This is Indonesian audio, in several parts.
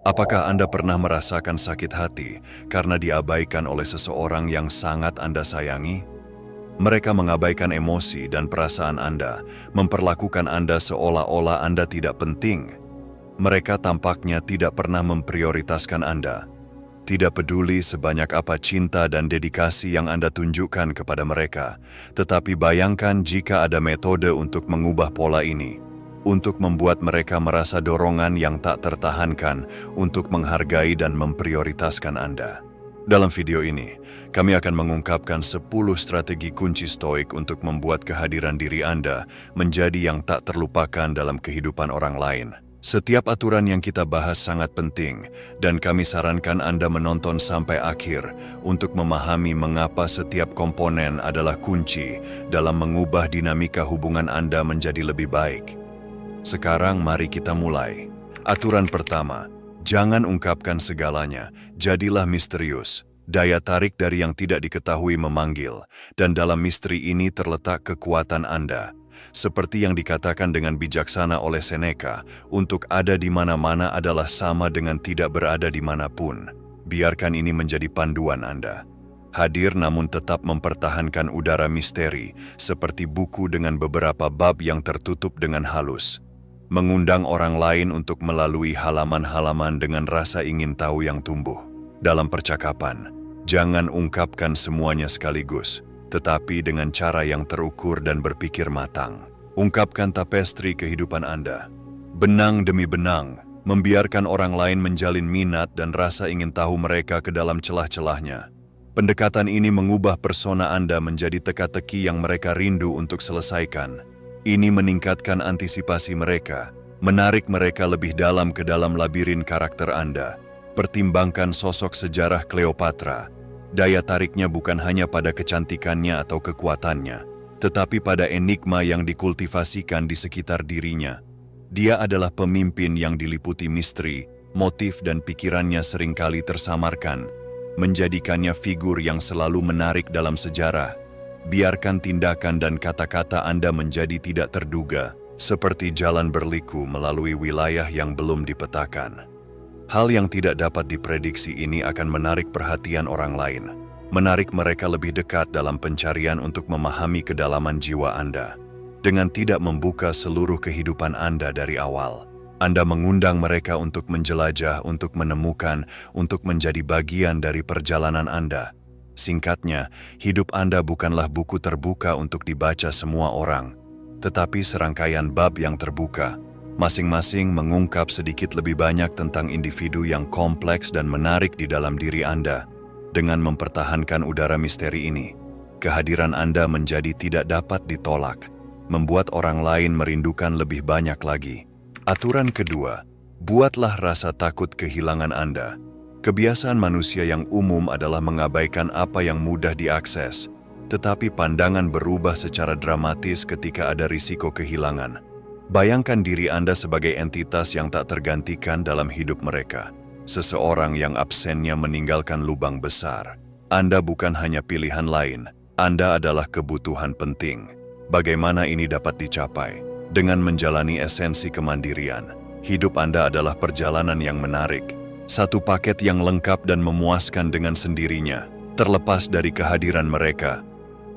Apakah Anda pernah merasakan sakit hati karena diabaikan oleh seseorang yang sangat Anda sayangi? Mereka mengabaikan emosi dan perasaan Anda, memperlakukan Anda seolah-olah Anda tidak penting. Mereka tampaknya tidak pernah memprioritaskan Anda. Tidak peduli sebanyak apa cinta dan dedikasi yang Anda tunjukkan kepada mereka, tetapi bayangkan jika ada metode untuk mengubah pola ini, untuk membuat mereka merasa dorongan yang tak tertahankan untuk menghargai dan memprioritaskan Anda. Dalam video ini, kami akan mengungkapkan 10 strategi kunci stoik untuk membuat kehadiran diri Anda menjadi yang tak terlupakan dalam kehidupan orang lain. Setiap aturan yang kita bahas sangat penting, dan kami sarankan Anda menonton sampai akhir untuk memahami mengapa setiap komponen adalah kunci dalam mengubah dinamika hubungan Anda menjadi lebih baik. Sekarang mari kita mulai. Aturan pertama, jangan ungkapkan segalanya, jadilah misterius. Daya tarik dari yang tidak diketahui memanggil, dan dalam misteri ini terletak kekuatan Anda. Seperti yang dikatakan dengan bijaksana oleh Seneca, untuk ada di mana-mana adalah sama dengan tidak berada di manapun. Biarkan ini menjadi panduan Anda. Hadir namun tetap mempertahankan udara misteri, seperti buku dengan beberapa bab yang tertutup dengan halus. Mengundang orang lain untuk melalui halaman-halaman dengan rasa ingin tahu yang tumbuh. Dalam percakapan, jangan ungkapkan semuanya sekaligus, tetapi dengan cara yang terukur dan berpikir matang. Ungkapkan tapestri kehidupan Anda. Benang demi benang, membiarkan orang lain menjalin minat dan rasa ingin tahu mereka ke dalam celah-celahnya. Pendekatan ini mengubah persona Anda menjadi teka-teki yang mereka rindu untuk selesaikan. Ini meningkatkan antisipasi mereka, menarik mereka lebih dalam ke dalam labirin karakter Anda. Pertimbangkan sosok sejarah Cleopatra. Daya tariknya bukan hanya pada kecantikannya atau kekuatannya, tetapi pada enigma yang dikultivasikan di sekitar dirinya. Dia adalah pemimpin yang diliputi misteri, motif dan pikirannya seringkali tersamarkan, menjadikannya figur yang selalu menarik dalam sejarah. Biarkan tindakan dan kata-kata Anda menjadi tidak terduga, seperti jalan berliku melalui wilayah yang belum dipetakan. Hal yang tidak dapat diprediksi ini akan menarik perhatian orang lain, menarik mereka lebih dekat dalam pencarian untuk memahami kedalaman jiwa Anda. Dengan tidak membuka seluruh kehidupan Anda dari awal, Anda mengundang mereka untuk menjelajah, untuk menemukan, untuk menjadi bagian dari perjalanan Anda. Singkatnya, hidup Anda bukanlah buku terbuka untuk dibaca semua orang, tetapi serangkaian bab yang terbuka. Masing-masing mengungkap sedikit lebih banyak tentang individu yang kompleks dan menarik di dalam diri Anda. Dengan mempertahankan udara misteri ini, kehadiran Anda menjadi tidak dapat ditolak, membuat orang lain merindukan lebih banyak lagi. Aturan kedua, buatlah rasa takut kehilangan Anda. Kebiasaan manusia yang umum adalah mengabaikan apa yang mudah diakses, tetapi pandangan berubah secara dramatis ketika ada risiko kehilangan. Bayangkan diri Anda sebagai entitas yang tak tergantikan dalam hidup mereka. Seseorang yang absennya meninggalkan lubang besar. Anda bukan hanya pilihan lain, Anda adalah kebutuhan penting. Bagaimana ini dapat dicapai? Dengan menjalani esensi kemandirian. Hidup Anda adalah perjalanan yang menarik. Satu paket yang lengkap dan memuaskan dengan sendirinya, terlepas dari kehadiran mereka.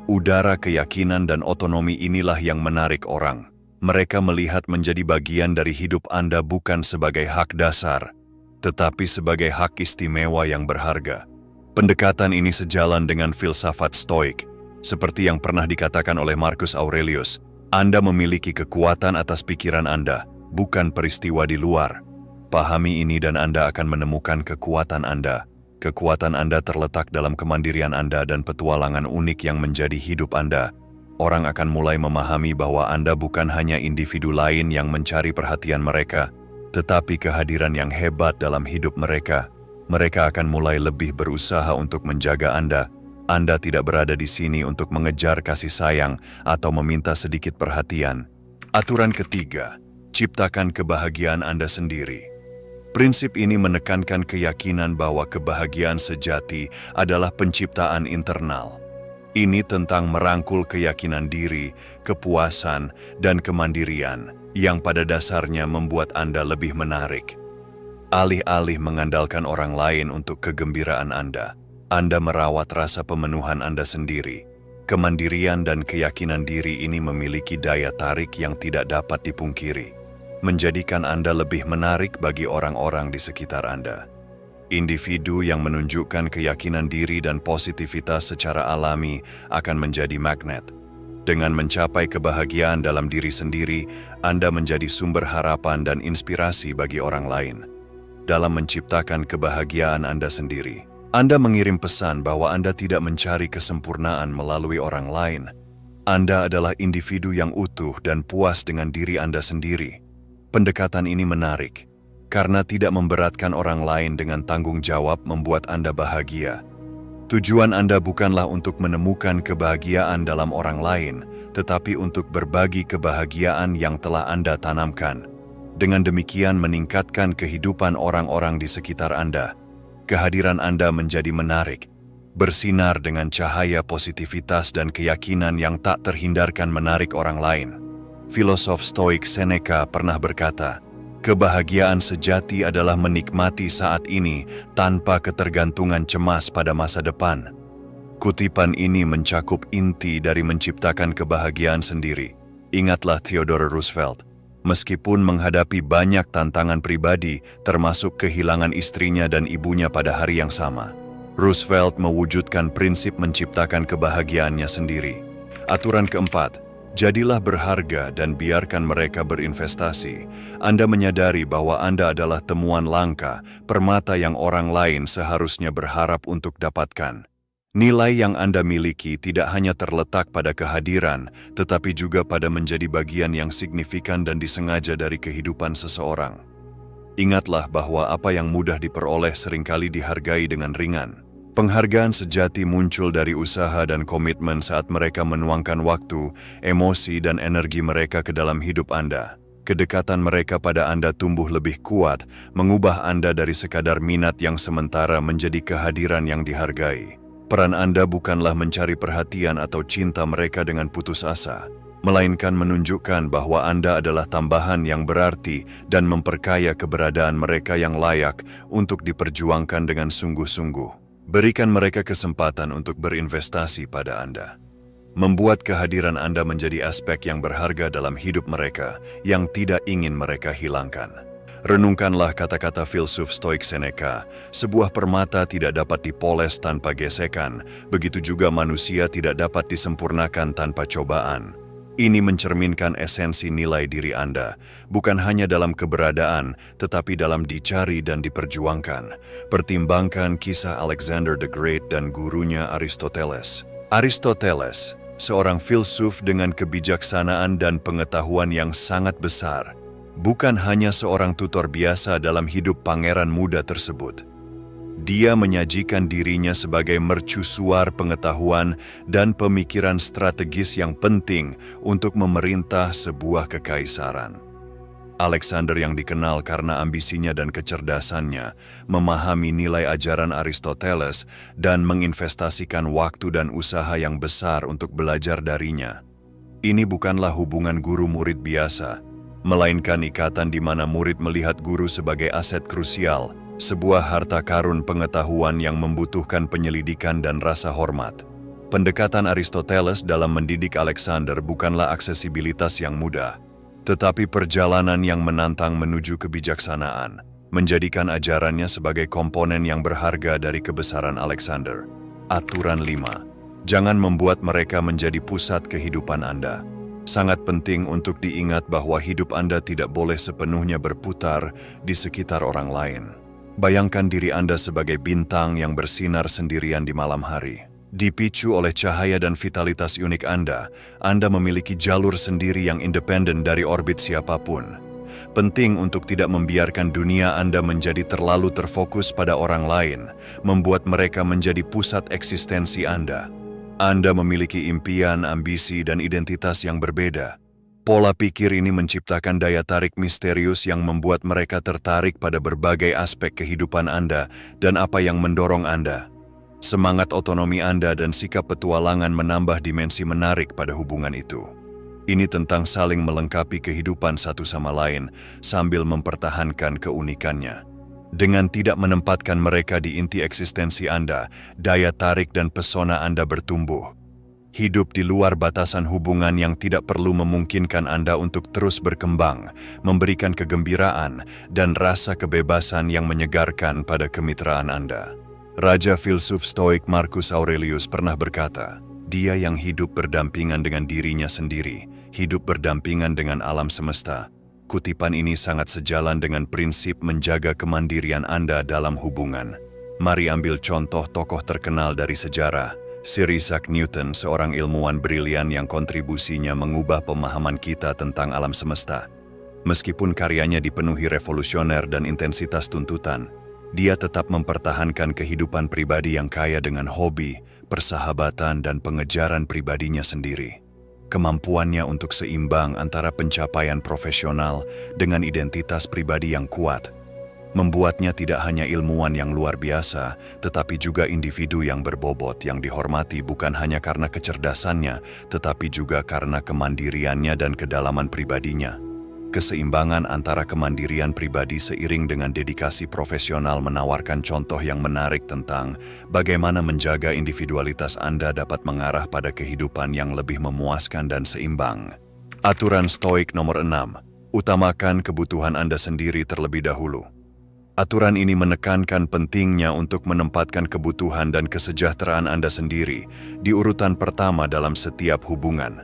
Udara keyakinan dan otonomi inilah yang menarik orang. Mereka melihat menjadi bagian dari hidup Anda bukan sebagai hak dasar, tetapi sebagai hak istimewa yang berharga. Pendekatan ini sejalan dengan filsafat stoik. Seperti yang pernah dikatakan oleh Marcus Aurelius, Anda memiliki kekuatan atas pikiran Anda, bukan peristiwa di luar. Pahami ini dan Anda akan menemukan kekuatan Anda. Kekuatan Anda terletak dalam kemandirian Anda dan petualangan unik yang menjadi hidup Anda. Orang akan mulai memahami bahwa Anda bukan hanya individu lain yang mencari perhatian mereka, tetapi kehadiran yang hebat dalam hidup mereka. Mereka akan mulai lebih berusaha untuk menjaga Anda. Anda tidak berada di sini untuk mengejar kasih sayang atau meminta sedikit perhatian. Aturan ketiga, ciptakan kebahagiaan Anda sendiri. Prinsip ini menekankan keyakinan bahwa kebahagiaan sejati adalah penciptaan internal. Ini tentang merangkul keyakinan diri, kepuasan, dan kemandirian yang pada dasarnya membuat Anda lebih menarik. Alih-alih mengandalkan orang lain untuk kegembiraan Anda merawat rasa pemenuhan Anda sendiri. Kemandirian dan keyakinan diri ini memiliki daya tarik yang tidak dapat dipungkiri, menjadikan Anda lebih menarik bagi orang-orang di sekitar Anda. Individu yang menunjukkan keyakinan diri dan positivitas secara alami akan menjadi magnet. Dengan mencapai kebahagiaan dalam diri sendiri, Anda menjadi sumber harapan dan inspirasi bagi orang lain. Dalam menciptakan kebahagiaan Anda sendiri, Anda mengirim pesan bahwa Anda tidak mencari kesempurnaan melalui orang lain. Anda adalah individu yang utuh dan puas dengan diri Anda sendiri. Pendekatan ini menarik, karena tidak memberatkan orang lain dengan tanggung jawab membuat Anda bahagia. Tujuan Anda bukanlah untuk menemukan kebahagiaan dalam orang lain, tetapi untuk berbagi kebahagiaan yang telah Anda tanamkan. Dengan demikian meningkatkan kehidupan orang-orang di sekitar Anda. Kehadiran Anda menjadi menarik, bersinar dengan cahaya positivitas dan keyakinan yang tak terhindarkan menarik orang lain. Filosof Stoik Seneca pernah berkata, "Kebahagiaan sejati adalah menikmati saat ini tanpa ketergantungan cemas pada masa depan." Kutipan ini mencakup inti dari menciptakan kebahagiaan sendiri. Ingatlah Theodore Roosevelt. Meskipun menghadapi banyak tantangan pribadi, termasuk kehilangan istrinya dan ibunya pada hari yang sama, Roosevelt mewujudkan prinsip menciptakan kebahagiaannya sendiri. Aturan keempat, jadilah berharga dan biarkan mereka berinvestasi. Anda menyadari bahwa Anda adalah temuan langka, permata yang orang lain seharusnya berharap untuk dapatkan. Nilai yang Anda miliki tidak hanya terletak pada kehadiran, tetapi juga pada menjadi bagian yang signifikan dan disengaja dari kehidupan seseorang. Ingatlah bahwa apa yang mudah diperoleh seringkali dihargai dengan ringan. Penghargaan sejati muncul dari usaha dan komitmen saat mereka menuangkan waktu, emosi, dan energi mereka ke dalam hidup Anda. Kedekatan mereka pada Anda tumbuh lebih kuat, mengubah Anda dari sekadar minat yang sementara menjadi kehadiran yang dihargai. Peran Anda bukanlah mencari perhatian atau cinta mereka dengan putus asa, melainkan menunjukkan bahwa Anda adalah tambahan yang berarti dan memperkaya keberadaan mereka yang layak untuk diperjuangkan dengan sungguh-sungguh. Berikan mereka kesempatan untuk berinvestasi pada Anda. Membuat kehadiran Anda menjadi aspek yang berharga dalam hidup mereka yang tidak ingin mereka hilangkan. Renungkanlah kata-kata filsuf Stoik Seneca, sebuah permata tidak dapat dipoles tanpa gesekan, begitu juga manusia tidak dapat disempurnakan tanpa cobaan. Ini mencerminkan esensi nilai diri Anda, bukan hanya dalam keberadaan, tetapi dalam dicari dan diperjuangkan. Pertimbangkan kisah Alexander the Great dan gurunya Aristoteles. Aristoteles, seorang filsuf dengan kebijaksanaan dan pengetahuan yang sangat besar, bukan hanya seorang tutor biasa dalam hidup pangeran muda tersebut. Dia menyajikan dirinya sebagai mercusuar pengetahuan dan pemikiran strategis yang penting untuk memerintah sebuah kekaisaran. Alexander yang dikenal karena ambisinya dan kecerdasannya, memahami nilai ajaran Aristoteles dan menginvestasikan waktu dan usaha yang besar untuk belajar darinya. Ini bukanlah hubungan guru-murid biasa, melainkan ikatan di mana murid melihat guru sebagai aset krusial, sebuah harta karun pengetahuan yang membutuhkan penyelidikan dan rasa hormat. Pendekatan Aristoteles dalam mendidik Alexander bukanlah aksesibilitas yang mudah, tetapi perjalanan yang menantang menuju kebijaksanaan, menjadikan ajarannya sebagai komponen yang berharga dari kebesaran Alexander. Aturan 5. Jangan membuat mereka menjadi pusat kehidupan Anda. Sangat penting untuk diingat bahwa hidup Anda tidak boleh sepenuhnya berputar di sekitar orang lain. Bayangkan diri Anda sebagai bintang yang bersinar sendirian di malam hari. Dipicu oleh cahaya dan vitalitas unik Anda memiliki jalur sendiri yang independen dari orbit siapapun. Penting untuk tidak membiarkan dunia Anda menjadi terlalu terfokus pada orang lain, membuat mereka menjadi pusat eksistensi Anda. Anda memiliki impian, ambisi, dan identitas yang berbeda. Pola pikir ini menciptakan daya tarik misterius yang membuat mereka tertarik pada berbagai aspek kehidupan Anda dan apa yang mendorong Anda. Semangat otonomi Anda dan sikap petualangan menambah dimensi menarik pada hubungan itu. Ini tentang saling melengkapi kehidupan satu sama lain sambil mempertahankan keunikannya. Dengan tidak menempatkan mereka di inti eksistensi Anda, daya tarik dan pesona Anda bertumbuh. Hidup di luar batasan hubungan yang tidak perlu memungkinkan Anda untuk terus berkembang, memberikan kegembiraan dan rasa kebebasan yang menyegarkan pada kemitraan Anda. Raja filsuf Stoik Marcus Aurelius pernah berkata, "Dia yang hidup berdampingan dengan dirinya sendiri, hidup berdampingan dengan alam semesta." Kutipan ini sangat sejalan dengan prinsip menjaga kemandirian Anda dalam hubungan. Mari ambil contoh tokoh terkenal dari sejarah, Sir Isaac Newton, seorang ilmuwan brilian yang kontribusinya mengubah pemahaman kita tentang alam semesta. Meskipun karyanya dipenuhi revolusioner dan intensitas tuntutan, dia tetap mempertahankan kehidupan pribadi yang kaya dengan hobi, persahabatan, dan pengejaran pribadinya sendiri. Kemampuannya untuk seimbang antara pencapaian profesional dengan identitas pribadi yang kuat membuatnya tidak hanya ilmuwan yang luar biasa, tetapi juga individu yang berbobot yang dihormati bukan hanya karena kecerdasannya, tetapi juga karena kemandiriannya dan kedalaman pribadinya. Keseimbangan antara kemandirian pribadi seiring dengan dedikasi profesional menawarkan contoh yang menarik tentang bagaimana menjaga individualitas Anda dapat mengarah pada kehidupan yang lebih memuaskan dan seimbang. Aturan Stoik nomor 6. Utamakan kebutuhan Anda sendiri terlebih dahulu. Aturan ini menekankan pentingnya untuk menempatkan kebutuhan dan kesejahteraan Anda sendiri di urutan pertama dalam setiap hubungan.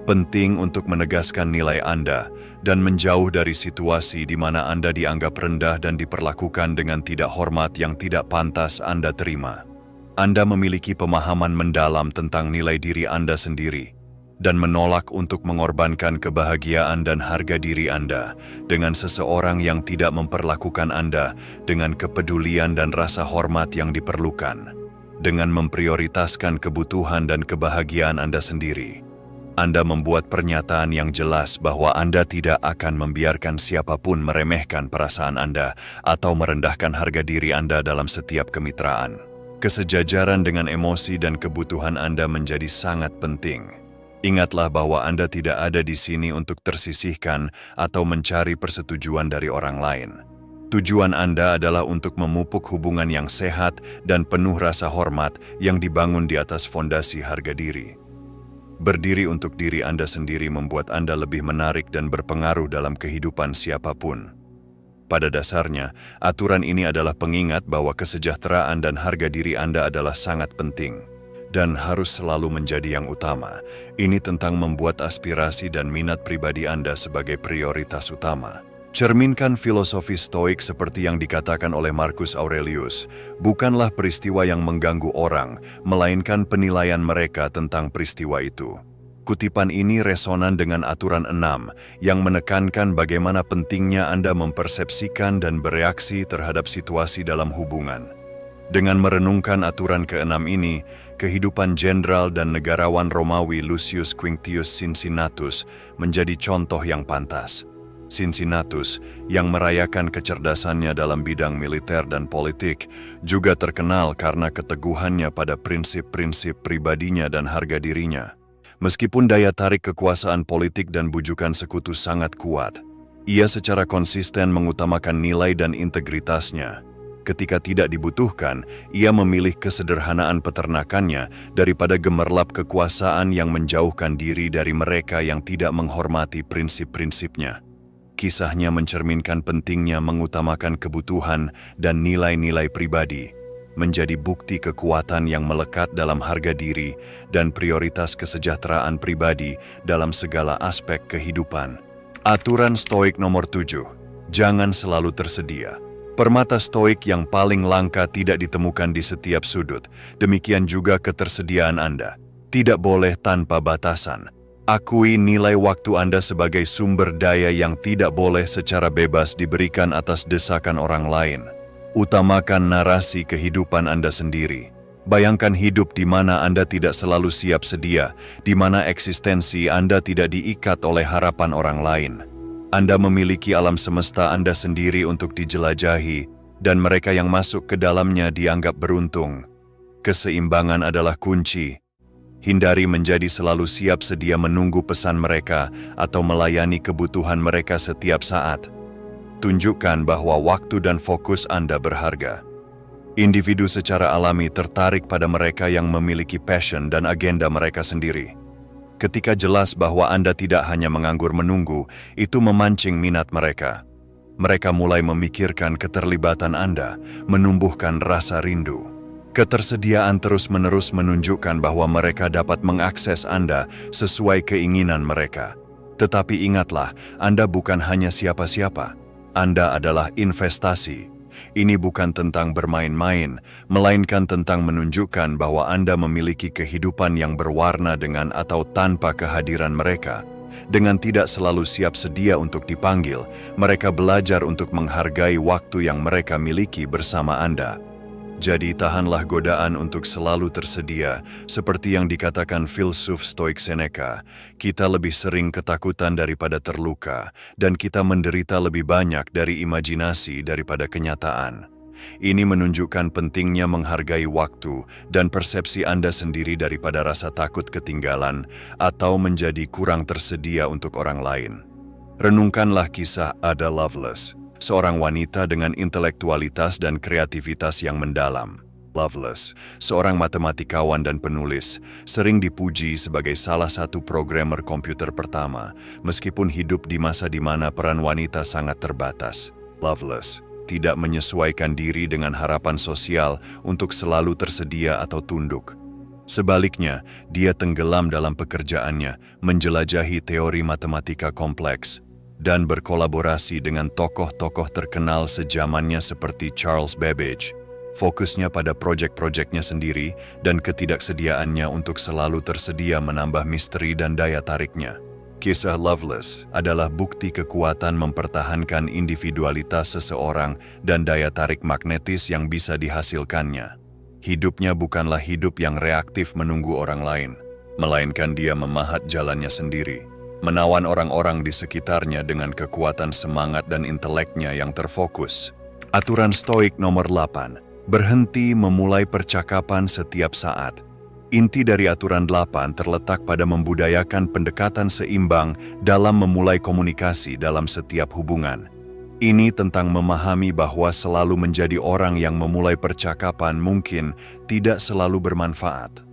Penting untuk menegaskan nilai Anda dan menjauh dari situasi di mana Anda dianggap rendah dan diperlakukan dengan tidak hormat yang tidak pantas Anda terima. Anda memiliki pemahaman mendalam tentang nilai diri Anda sendiri dan menolak untuk mengorbankan kebahagiaan dan harga diri Anda dengan seseorang yang tidak memperlakukan Anda dengan kepedulian dan rasa hormat yang diperlukan. Dengan memprioritaskan kebutuhan dan kebahagiaan Anda sendiri, Anda membuat pernyataan yang jelas bahwa Anda tidak akan membiarkan siapapun meremehkan perasaan Anda atau merendahkan harga diri Anda dalam setiap kemitraan. Kesejajaran dengan emosi dan kebutuhan Anda menjadi sangat penting. Ingatlah bahwa Anda tidak ada di sini untuk tersisihkan atau mencari persetujuan dari orang lain. Tujuan Anda adalah untuk memupuk hubungan yang sehat dan penuh rasa hormat yang dibangun di atas fondasi harga diri. Berdiri untuk diri Anda sendiri membuat Anda lebih menarik dan berpengaruh dalam kehidupan siapapun. Pada dasarnya, aturan ini adalah pengingat bahwa kesejahteraan dan harga diri Anda adalah sangat penting dan harus selalu menjadi yang utama. Ini tentang membuat aspirasi dan minat pribadi Anda sebagai prioritas utama. Cerminkan filosofi Stoik seperti yang dikatakan oleh Marcus Aurelius, bukanlah peristiwa yang mengganggu orang, melainkan penilaian mereka tentang peristiwa itu. Kutipan ini resonan dengan aturan 6 yang menekankan bagaimana pentingnya Anda mempersepsikan dan bereaksi terhadap situasi dalam hubungan. Dengan merenungkan aturan ke-6 ini, kehidupan jenderal dan negarawan Romawi Lucius Quinctius Cincinnatus menjadi contoh yang pantas. Cincinnatus, yang merayakan kecerdasannya dalam bidang militer dan politik, juga terkenal karena keteguhannya pada prinsip-prinsip pribadinya dan harga dirinya. Meskipun daya tarik kekuasaan politik dan bujukan sekutu sangat kuat, ia secara konsisten mengutamakan nilai dan integritasnya. Ketika tidak dibutuhkan, ia memilih kesederhanaan peternakannya daripada gemerlap kekuasaan yang menjauhkan diri dari mereka yang tidak menghormati prinsip-prinsipnya. Kisahnya mencerminkan pentingnya mengutamakan kebutuhan dan nilai-nilai pribadi, menjadi bukti kekuatan yang melekat dalam harga diri dan prioritas kesejahteraan pribadi dalam segala aspek kehidupan. Aturan Stoik nomor 7. Jangan selalu tersedia. Permata Stoik yang paling langka tidak ditemukan di setiap sudut, demikian juga ketersediaan Anda. Tidak boleh tanpa batasan. Akui nilai waktu Anda sebagai sumber daya yang tidak boleh secara bebas diberikan atas desakan orang lain. Utamakan narasi kehidupan Anda sendiri. Bayangkan hidup di mana Anda tidak selalu siap sedia, di mana eksistensi Anda tidak diikat oleh harapan orang lain. Anda memiliki alam semesta Anda sendiri untuk dijelajahi, dan mereka yang masuk ke dalamnya dianggap beruntung. Keseimbangan adalah kunci. Hindari menjadi selalu siap sedia menunggu pesan mereka atau melayani kebutuhan mereka setiap saat. tunjukkan bahwa waktu dan fokus Anda berharga. Individu secara alami tertarik pada mereka yang memiliki passion dan agenda mereka sendiri. Ketika jelas bahwa Anda tidak hanya menganggur menunggu, itu memancing minat mereka. Mereka mulai memikirkan keterlibatan Anda, menumbuhkan rasa rindu. Ketersediaan terus-menerus menunjukkan bahwa mereka dapat mengakses Anda sesuai keinginan mereka. Tetapi ingatlah, Anda bukan hanya siapa-siapa. Anda adalah investasi. Ini bukan tentang bermain-main, melainkan tentang menunjukkan bahwa Anda memiliki kehidupan yang berwarna dengan atau tanpa kehadiran mereka. Dengan tidak selalu siap sedia untuk dipanggil, mereka belajar untuk menghargai waktu yang mereka miliki bersama Anda. Jadi tahanlah godaan untuk selalu tersedia, seperti yang dikatakan filsuf Stoik Seneca, kita lebih sering ketakutan daripada terluka, dan kita menderita lebih banyak dari imajinasi daripada kenyataan. Ini menunjukkan pentingnya menghargai waktu dan persepsi Anda sendiri daripada rasa takut ketinggalan atau menjadi kurang tersedia untuk orang lain. Renungkanlah kisah Ada Lovelace, seorang wanita dengan intelektualitas dan kreativitas yang mendalam. Lovelace, seorang matematikawan dan penulis, sering dipuji sebagai salah satu programmer komputer pertama, meskipun hidup di masa di mana peran wanita sangat terbatas. Lovelace tidak menyesuaikan diri dengan harapan sosial untuk selalu tersedia atau tunduk. Sebaliknya, dia tenggelam dalam pekerjaannya, menjelajahi teori matematika kompleks, dan berkolaborasi dengan tokoh-tokoh terkenal sejamannya seperti Charles Babbage. Fokusnya pada proyek-proyeknya sendiri dan ketidaksediaannya untuk selalu tersedia menambah misteri dan daya tariknya. Kisah Lovelace adalah bukti kekuatan mempertahankan individualitas seseorang dan daya tarik magnetis yang bisa dihasilkannya. Hidupnya bukanlah hidup yang reaktif menunggu orang lain, melainkan dia memahat jalannya sendiri, menawan orang-orang di sekitarnya dengan kekuatan semangat dan inteleknya yang terfokus. Aturan Stoik nomor 8, berhenti memulai percakapan setiap saat. Inti dari aturan 8 terletak pada membudayakan pendekatan seimbang dalam memulai komunikasi dalam setiap hubungan. Ini tentang memahami bahwa selalu menjadi orang yang memulai percakapan mungkin tidak selalu bermanfaat.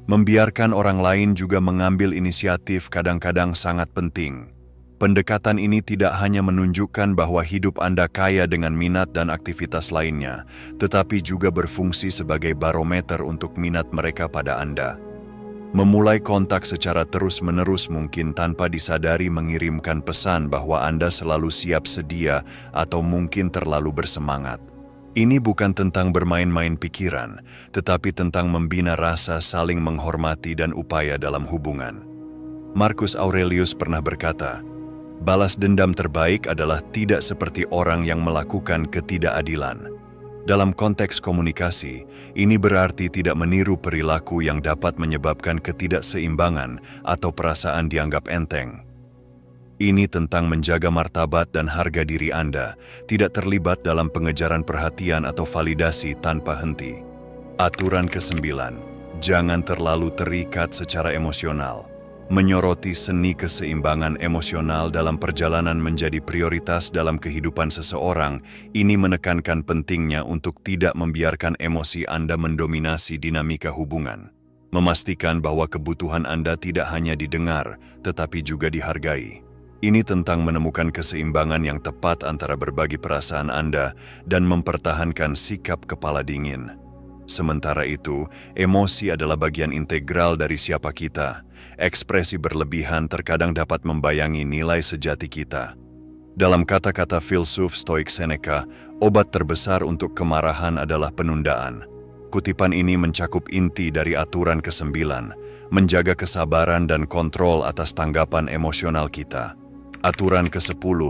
Membiarkan orang lain juga mengambil inisiatif kadang-kadang sangat penting. Pendekatan ini tidak hanya menunjukkan bahwa hidup Anda kaya dengan minat dan aktivitas lainnya, tetapi juga berfungsi sebagai barometer untuk minat mereka pada Anda. Memulai kontak secara terus-menerus mungkin tanpa disadari mengirimkan pesan bahwa Anda selalu siap sedia atau mungkin terlalu bersemangat. Ini bukan tentang bermain-main pikiran, tetapi tentang membina rasa saling menghormati dan upaya dalam hubungan. Marcus Aurelius pernah berkata, balas dendam terbaik adalah tidak seperti orang yang melakukan ketidakadilan. Dalam konteks komunikasi, ini berarti tidak meniru perilaku yang dapat menyebabkan ketidakseimbangan atau perasaan dianggap enteng. Ini tentang menjaga martabat dan harga diri Anda, tidak terlibat dalam pengejaran perhatian atau validasi tanpa henti. Aturan ke-9, jangan terlalu terikat secara emosional. Menyoroti seni keseimbangan emosional dalam perjalanan menjadi prioritas dalam kehidupan seseorang, ini menekankan pentingnya untuk tidak membiarkan emosi Anda mendominasi dinamika hubungan. Memastikan bahwa kebutuhan Anda tidak hanya didengar, tetapi juga dihargai. Ini tentang menemukan keseimbangan yang tepat antara berbagi perasaan Anda dan mempertahankan sikap kepala dingin. Sementara itu, emosi adalah bagian integral dari siapa kita. Ekspresi berlebihan terkadang dapat membayangi nilai sejati kita. Dalam kata-kata filsuf Stoik Seneca, obat terbesar untuk kemarahan adalah penundaan. Kutipan ini mencakup inti dari aturan ke-9, menjaga kesabaran dan kontrol atas tanggapan emosional kita. Aturan ke-10,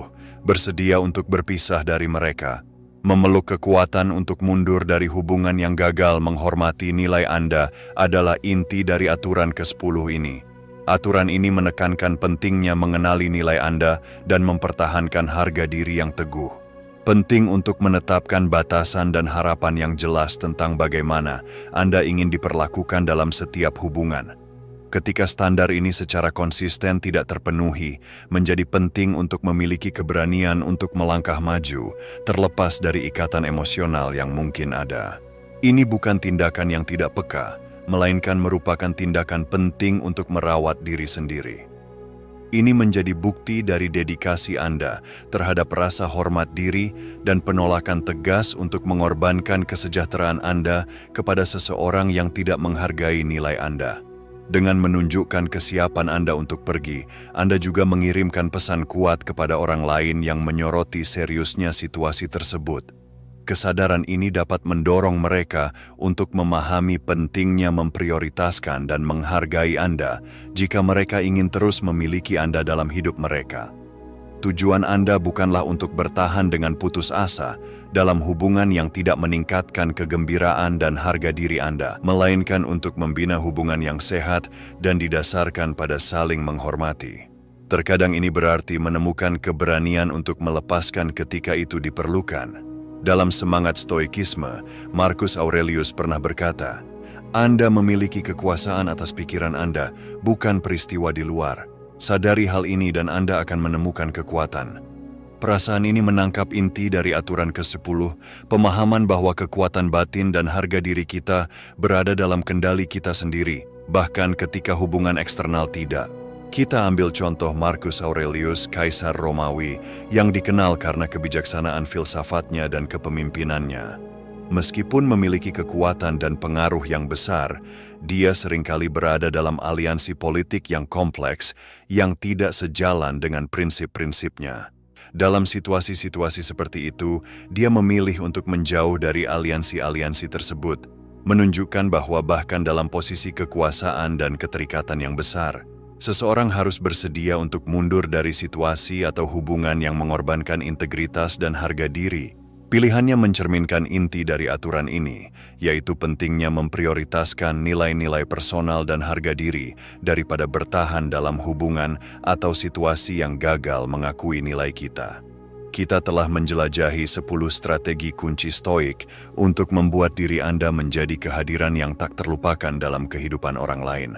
bersedia untuk berpisah dari mereka. Memeluk kekuatan untuk mundur dari hubungan yang gagal menghormati nilai Anda adalah inti dari aturan ke-10 ini. Aturan ini menekankan pentingnya mengenali nilai Anda dan mempertahankan harga diri yang teguh. Penting untuk menetapkan batasan dan harapan yang jelas tentang bagaimana Anda ingin diperlakukan dalam setiap hubungan. Ketika standar ini secara konsisten tidak terpenuhi, menjadi penting untuk memiliki keberanian untuk melangkah maju, terlepas dari ikatan emosional yang mungkin ada. Ini bukan tindakan yang tidak peka, melainkan merupakan tindakan penting untuk merawat diri sendiri. Ini menjadi bukti dari dedikasi Anda terhadap rasa hormat diri dan penolakan tegas untuk mengorbankan kesejahteraan Anda kepada seseorang yang tidak menghargai nilai Anda. Dengan menunjukkan kesiapan Anda untuk pergi, Anda juga mengirimkan pesan kuat kepada orang lain yang menyoroti seriusnya situasi tersebut. Kesadaran ini dapat mendorong mereka untuk memahami pentingnya memprioritaskan dan menghargai Anda jika mereka ingin terus memiliki Anda dalam hidup mereka. Tujuan Anda bukanlah untuk bertahan dengan putus asa dalam hubungan yang tidak meningkatkan kegembiraan dan harga diri Anda, melainkan untuk membina hubungan yang sehat dan didasarkan pada saling menghormati. Terkadang ini berarti menemukan keberanian untuk melepaskan ketika itu diperlukan. Dalam semangat stoikisme, Marcus Aurelius pernah berkata, "Anda memiliki kekuasaan atas pikiran Anda, bukan peristiwa di luar. Sadari hal ini dan Anda akan menemukan kekuatan." Perasaan ini menangkap inti dari aturan ke-10, pemahaman bahwa kekuatan batin dan harga diri kita berada dalam kendali kita sendiri, bahkan ketika hubungan eksternal tidak. Kita ambil contoh Marcus Aurelius, Kaisar Romawi, yang dikenal karena kebijaksanaan filsafatnya dan kepemimpinannya. Meskipun memiliki kekuatan dan pengaruh yang besar, dia seringkali berada dalam aliansi politik yang kompleks yang tidak sejalan dengan prinsip-prinsipnya. Dalam situasi-situasi seperti itu, dia memilih untuk menjauh dari aliansi-aliansi tersebut, menunjukkan bahwa bahkan dalam posisi kekuasaan dan keterikatan yang besar, seseorang harus bersedia untuk mundur dari situasi atau hubungan yang mengorbankan integritas dan harga diri. Pilihannya mencerminkan inti dari aturan ini, yaitu pentingnya memprioritaskan nilai-nilai personal dan harga diri daripada bertahan dalam hubungan atau situasi yang gagal mengakui nilai kita. Kita telah menjelajahi 10 strategi kunci stoik untuk membuat diri Anda menjadi kehadiran yang tak terlupakan dalam kehidupan orang lain.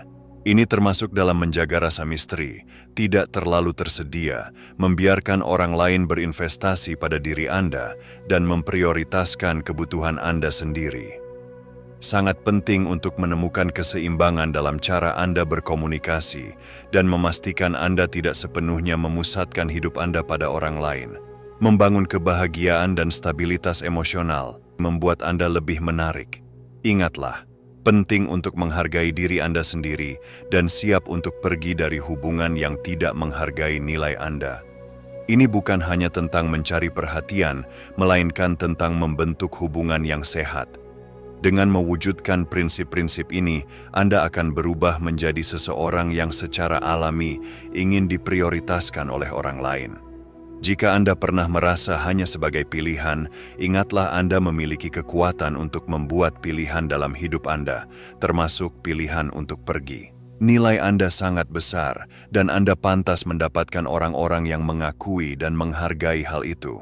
Ini termasuk dalam menjaga rasa misteri, tidak terlalu tersedia, membiarkan orang lain berinvestasi pada diri Anda, dan memprioritaskan kebutuhan Anda sendiri. Sangat penting untuk menemukan keseimbangan dalam cara Anda berkomunikasi dan memastikan Anda tidak sepenuhnya memusatkan hidup Anda pada orang lain. Membangun kebahagiaan dan stabilitas emosional membuat Anda lebih menarik. Ingatlah, penting untuk menghargai diri Anda sendiri dan siap untuk pergi dari hubungan yang tidak menghargai nilai Anda. Ini bukan hanya tentang mencari perhatian, melainkan tentang membentuk hubungan yang sehat. Dengan mewujudkan prinsip-prinsip ini, Anda akan berubah menjadi seseorang yang secara alami ingin diprioritaskan oleh orang lain. Jika Anda pernah merasa hanya sebagai pilihan, ingatlah Anda memiliki kekuatan untuk membuat pilihan dalam hidup Anda, termasuk pilihan untuk pergi. Nilai Anda sangat besar, dan Anda pantas mendapatkan orang-orang yang mengakui dan menghargai hal itu.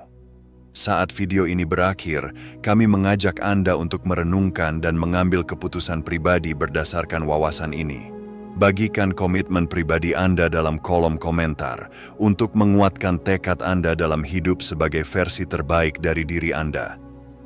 Saat video ini berakhir, kami mengajak Anda untuk merenungkan dan mengambil keputusan pribadi berdasarkan wawasan ini. Bagikan komitmen pribadi Anda dalam kolom komentar untuk menguatkan tekad Anda dalam hidup sebagai versi terbaik dari diri Anda.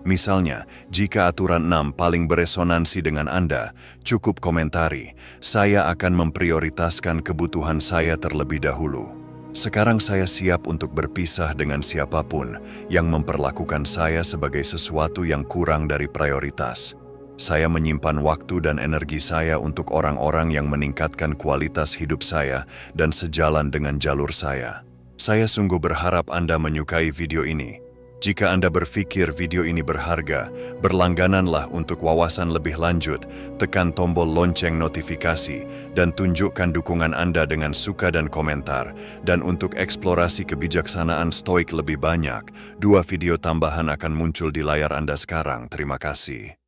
Misalnya, jika aturan 6 paling beresonansi dengan Anda, cukup komentari, "Saya akan memprioritaskan kebutuhan saya terlebih dahulu. Sekarang saya siap untuk berpisah dengan siapapun yang memperlakukan saya sebagai sesuatu yang kurang dari prioritas. Saya menyimpan waktu dan energi saya untuk orang-orang yang meningkatkan kualitas hidup saya dan sejalan dengan jalur saya." Saya sungguh berharap Anda menyukai video ini. Jika Anda berpikir video ini berharga, berlanggananlah untuk wawasan lebih lanjut, tekan tombol lonceng notifikasi, dan tunjukkan dukungan Anda dengan suka dan komentar. Dan untuk eksplorasi kebijaksanaan stoik lebih banyak, 2 video tambahan akan muncul di layar Anda sekarang. Terima kasih.